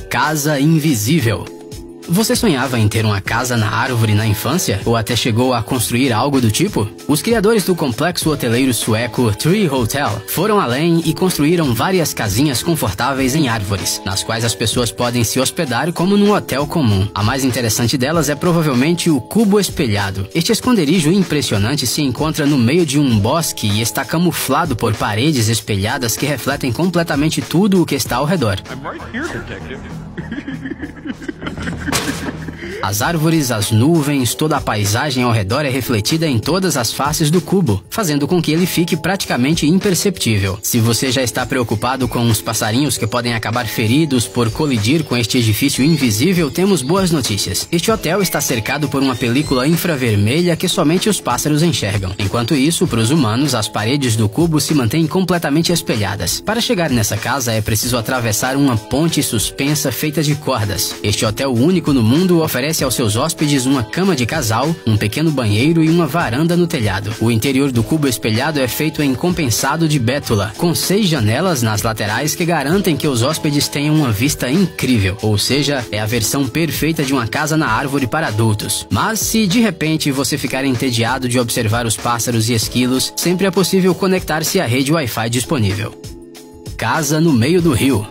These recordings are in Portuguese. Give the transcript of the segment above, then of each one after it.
Casa invisível. Você sonhava em ter uma casa na árvore na infância? Ou até chegou a construir algo do tipo? Os criadores do complexo hoteleiro sueco Tree Hotel foram além e construíram várias casinhas confortáveis em árvores, nas quais as pessoas podem se hospedar como num hotel comum. A mais interessante delas é provavelmente o cubo espelhado. Este esconderijo impressionante se encontra no meio de um bosque e está camuflado por paredes espelhadas que refletem completamente tudo o que está ao redor. I'm right here, detective. As árvores, as nuvens, toda a paisagem ao redor é refletida em todas as faces do cubo, fazendo com que ele fique praticamente imperceptível. Se você já está preocupado com os passarinhos que podem acabar feridos por colidir com este edifício invisível, temos boas notícias. Este hotel está cercado por uma película infravermelha que somente os pássaros enxergam. Enquanto isso, para os humanos, as paredes do cubo se mantêm completamente espelhadas. Para chegar nessa casa é preciso atravessar uma ponte suspensa feita de cordas. Este hotel único no mundo oferece aos seus hóspedes uma cama de casal, um pequeno banheiro e uma varanda no telhado. O interior do cubo espelhado é feito em compensado de bétula, com 6 janelas nas laterais que garantem que os hóspedes tenham uma vista incrível, ou seja, é a versão perfeita de uma casa na árvore para adultos. Mas se de repente você ficar entediado de observar os pássaros e esquilos, sempre é possível conectar-se à rede Wi-Fi disponível. Casa no meio do rio.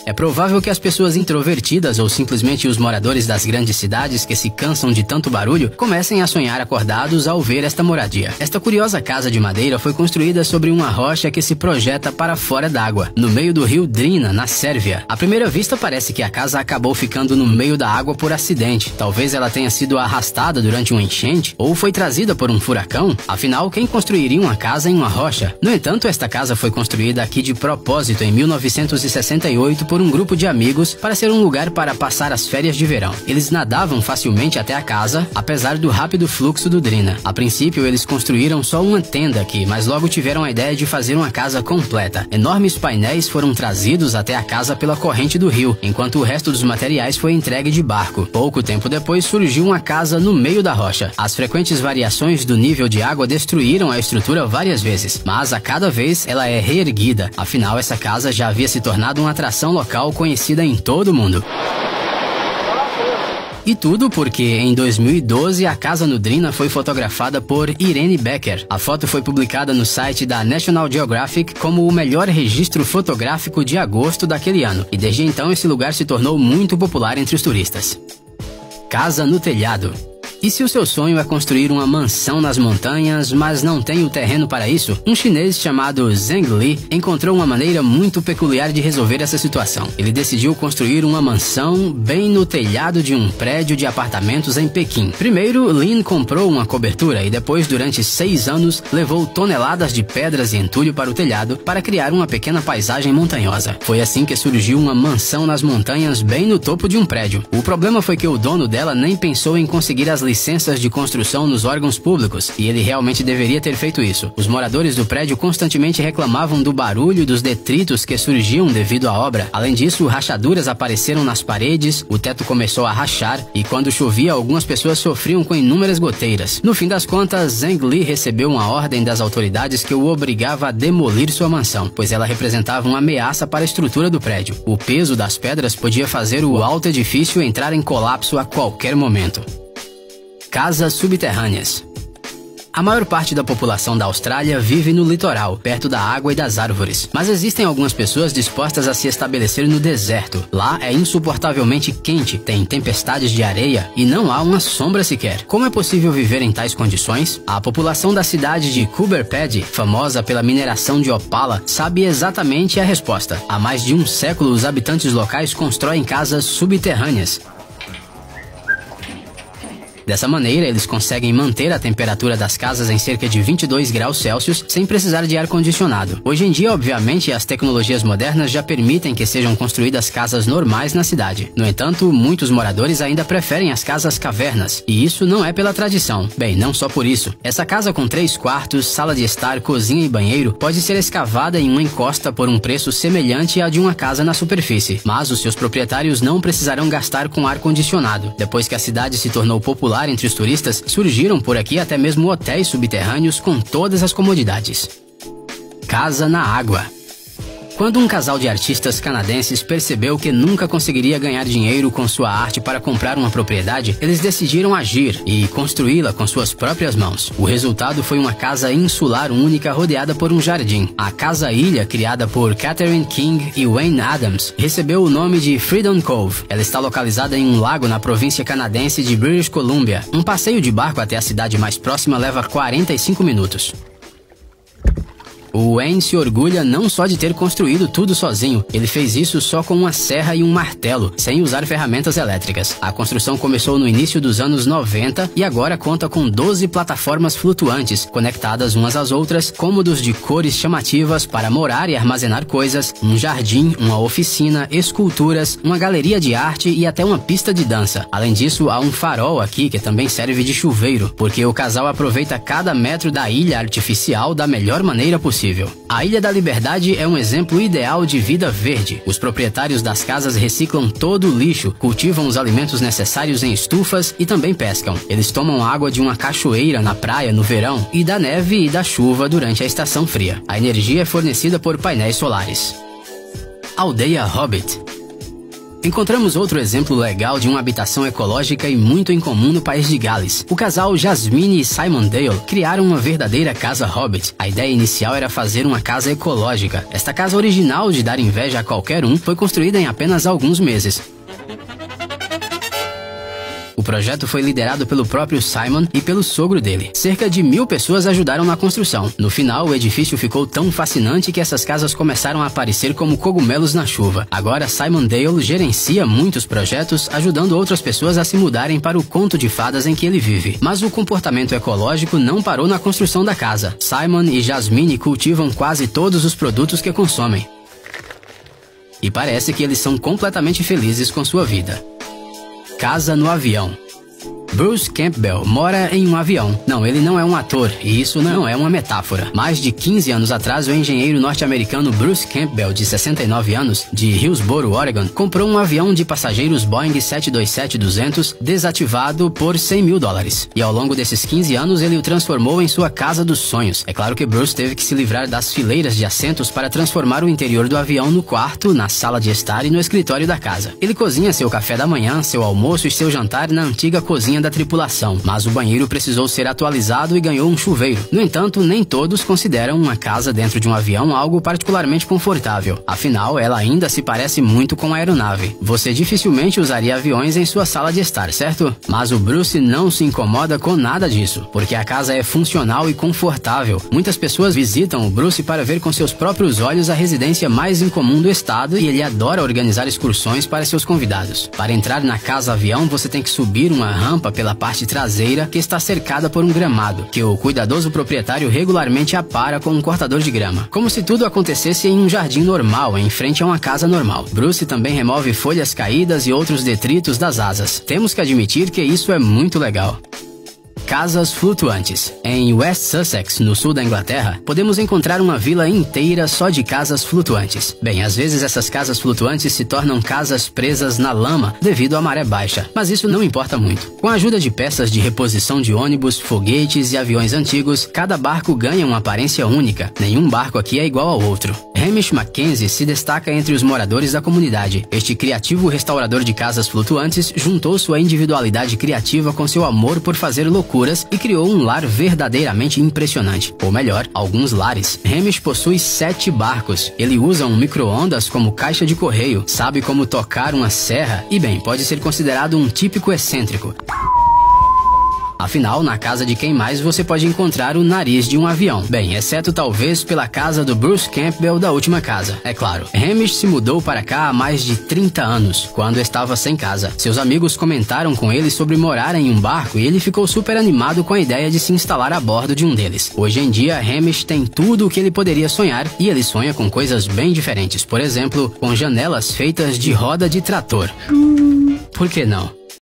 É provável que as pessoas introvertidas ou simplesmente os moradores das grandes cidades que se cansam de tanto barulho comecem a sonhar acordados ao ver esta moradia. Esta curiosa casa de madeira foi construída sobre uma rocha que se projeta para fora d'água, no meio do rio Drina, na Sérvia. À primeira vista parece que a casa acabou ficando no meio da água por acidente. Talvez ela tenha sido arrastada durante uma enchente ou foi trazida por um furacão. Afinal, quem construiria uma casa em uma rocha? No entanto, esta casa foi construída aqui de propósito em 1968 por um grupo de amigos para ser um lugar para passar as férias de verão. Eles nadavam facilmente até a casa, apesar do rápido fluxo do Drina. A princípio, eles construíram só uma tenda aqui, mas logo tiveram a ideia de fazer uma casa completa. Enormes painéis foram trazidos até a casa pela corrente do rio, enquanto o resto dos materiais foi entregue de barco. Pouco tempo depois, surgiu uma casa no meio da rocha. As frequentes variações do nível de água destruíram a estrutura várias vezes, mas a cada vez ela é reerguida. Afinal, essa casa já havia se tornado uma atração local conhecida em todo o mundo. E tudo porque, em 2012, a casa no Drina foi fotografada por Irene Becker. A foto foi publicada no site da National Geographic como o melhor registro fotográfico de agosto daquele ano. E desde então esse lugar se tornou muito popular entre os turistas. Casa no telhado. E se o seu sonho é construir uma mansão nas montanhas, mas não tem o terreno para isso? Um chinês chamado Zheng Li encontrou uma maneira muito peculiar de resolver essa situação. Ele decidiu construir uma mansão bem no telhado de um prédio de apartamentos em Pequim. Primeiro, Lin comprou uma cobertura e depois, durante 6 anos, levou toneladas de pedras e entulho para o telhado para criar uma pequena paisagem montanhosa. Foi assim que surgiu uma mansão nas montanhas bem no topo de um prédio. O problema foi que o dono dela nem pensou em conseguir as licenças de construção nos órgãos públicos, e ele realmente deveria ter feito isso. Os moradores do prédio constantemente reclamavam do barulho e dos detritos que surgiam devido à obra. Além disso, rachaduras apareceram nas paredes, o teto começou a rachar, e quando chovia, algumas pessoas sofriam com inúmeras goteiras. No fim das contas, Zheng Li recebeu uma ordem das autoridades que o obrigava a demolir sua mansão, pois ela representava uma ameaça para a estrutura do prédio. O peso das pedras podia fazer o alto edifício entrar em colapso a qualquer momento. Casas subterrâneas. A maior parte da população da Austrália vive no litoral, perto da água e das árvores. Mas existem algumas pessoas dispostas a se estabelecer no deserto. Lá é insuportavelmente quente, tem tempestades de areia e não há uma sombra sequer. Como é possível viver em tais condições? A população da cidade de Coober Pedy, famosa pela mineração de opala, sabe exatamente a resposta. Há mais de um século, os habitantes locais constroem casas subterrâneas. Dessa maneira, eles conseguem manter a temperatura das casas em cerca de 22 graus Celsius sem precisar de ar-condicionado. Hoje em dia, obviamente, as tecnologias modernas já permitem que sejam construídas casas normais na cidade. No entanto, muitos moradores ainda preferem as casas cavernas, e isso não é pela tradição. Bem, não só por isso. Essa casa com 3 quartos, sala de estar, cozinha e banheiro pode ser escavada em uma encosta por um preço semelhante à de uma casa na superfície, mas os seus proprietários não precisarão gastar com ar-condicionado. Depois que a cidade se tornou popular entre os turistas, surgiram por aqui até mesmo hotéis subterrâneos com todas as comodidades. Casa na água. Quando um casal de artistas canadenses percebeu que nunca conseguiria ganhar dinheiro com sua arte para comprar uma propriedade, eles decidiram agir e construí-la com suas próprias mãos. O resultado foi uma casa insular única rodeada por um jardim. A casa-ilha, criada por Catherine King e Wayne Adams, recebeu o nome de Freedom Cove. Ela está localizada em um lago na província canadense de British Columbia. Um passeio de barco até a cidade mais próxima leva 45 minutos. O Wayne se orgulha não só de ter construído tudo sozinho, ele fez isso só com uma serra e um martelo, sem usar ferramentas elétricas. A construção começou no início dos anos 90 e agora conta com 12 plataformas flutuantes, conectadas umas às outras, cômodos de cores chamativas para morar e armazenar coisas, um jardim, uma oficina, esculturas, uma galeria de arte e até uma pista de dança. Além disso, há um farol aqui que também serve de chuveiro, porque o casal aproveita cada metro da ilha artificial da melhor maneira possível. A Ilha da Liberdade é um exemplo ideal de vida verde. Os proprietários das casas reciclam todo o lixo, cultivam os alimentos necessários em estufas e também pescam. Eles tomam água de uma cachoeira na praia no verão e da neve e da chuva durante a estação fria. A energia é fornecida por painéis solares. Aldeia Hobbit. Encontramos outro exemplo legal de uma habitação ecológica e muito incomum no país de Gales. O casal Jasmine e Simon Dale criaram uma verdadeira casa Hobbit. A ideia inicial era fazer uma casa ecológica. Esta casa original de dar inveja a qualquer um foi construída em apenas alguns meses. O projeto foi liderado pelo próprio Simon e pelo sogro dele. Cerca de 1000 pessoas ajudaram na construção. No final, o edifício ficou tão fascinante que essas casas começaram a aparecer como cogumelos na chuva. Agora, Simon Dale gerencia muitos projetos, ajudando outras pessoas a se mudarem para o conto de fadas em que ele vive. Mas o comportamento ecológico não parou na construção da casa. Simon e Jasmine cultivam quase todos os produtos que consomem. E parece que eles são completamente felizes com sua vida. Casa no avião. Bruce Campbell mora em um avião. Não, ele não é um ator, e isso não é uma metáfora. Mais de 15 anos atrás, o engenheiro norte-americano Bruce Campbell, de 69 anos, de Hillsboro, Oregon, comprou um avião de passageiros Boeing 727-200 desativado por $100 mil. E ao longo desses 15 anos, ele o transformou em sua casa dos sonhos. É claro que Bruce teve que se livrar das fileiras de assentos para transformar o interior do avião no quarto, na sala de estar e no escritório da casa. Ele cozinha seu café da manhã, seu almoço e seu jantar na antiga cozinha da tripulação, mas o banheiro precisou ser atualizado e ganhou um chuveiro. No entanto, nem todos consideram uma casa dentro de um avião algo particularmente confortável. Afinal, ela ainda se parece muito com a aeronave. Você dificilmente usaria aviões em sua sala de estar, certo? Mas o Bruce não se incomoda com nada disso, porque a casa é funcional e confortável. Muitas pessoas visitam o Bruce para ver com seus próprios olhos a residência mais incomum do estado e ele adora organizar excursões para seus convidados. Para entrar na casa-avião, você tem que subir uma rampa pela parte traseira que está cercada por um gramado, que o cuidadoso proprietário regularmente apara com um cortador de grama. Como se tudo acontecesse em um jardim normal, em frente a uma casa normal. Bruce também remove folhas caídas e outros detritos das asas. Temos que admitir que isso é muito legal. Casas flutuantes. Em West Sussex, no sul da Inglaterra, podemos encontrar uma vila inteira só de casas flutuantes. Bem, às vezes essas casas flutuantes se tornam casas presas na lama devido à maré baixa, mas isso não importa muito. Com a ajuda de peças de reposição de ônibus, foguetes e aviões antigos, cada barco ganha uma aparência única. Nenhum barco aqui é igual ao outro. Hamish Mackenzie se destaca entre os moradores da comunidade. Este criativo restaurador de casas flutuantes juntou sua individualidade criativa com seu amor por fazer loucuras e criou um lar verdadeiramente impressionante. Ou melhor, alguns lares. Hamish possui 7 barcos. Ele usa um micro-ondas como caixa de correio, sabe como tocar uma serra e, bem, pode ser considerado um típico excêntrico. Afinal, na casa de quem mais você pode encontrar o nariz de um avião? Bem, exceto talvez pela casa do Bruce Campbell da última casa, é claro. Hamish se mudou para cá há mais de 30 anos, quando estava sem casa. Seus amigos comentaram com ele sobre morar em um barco e ele ficou super animado com a ideia de se instalar a bordo de um deles. Hoje em dia, Hamish tem tudo o que ele poderia sonhar e ele sonha com coisas bem diferentes. Por exemplo, com janelas feitas de roda de trator. Por que não?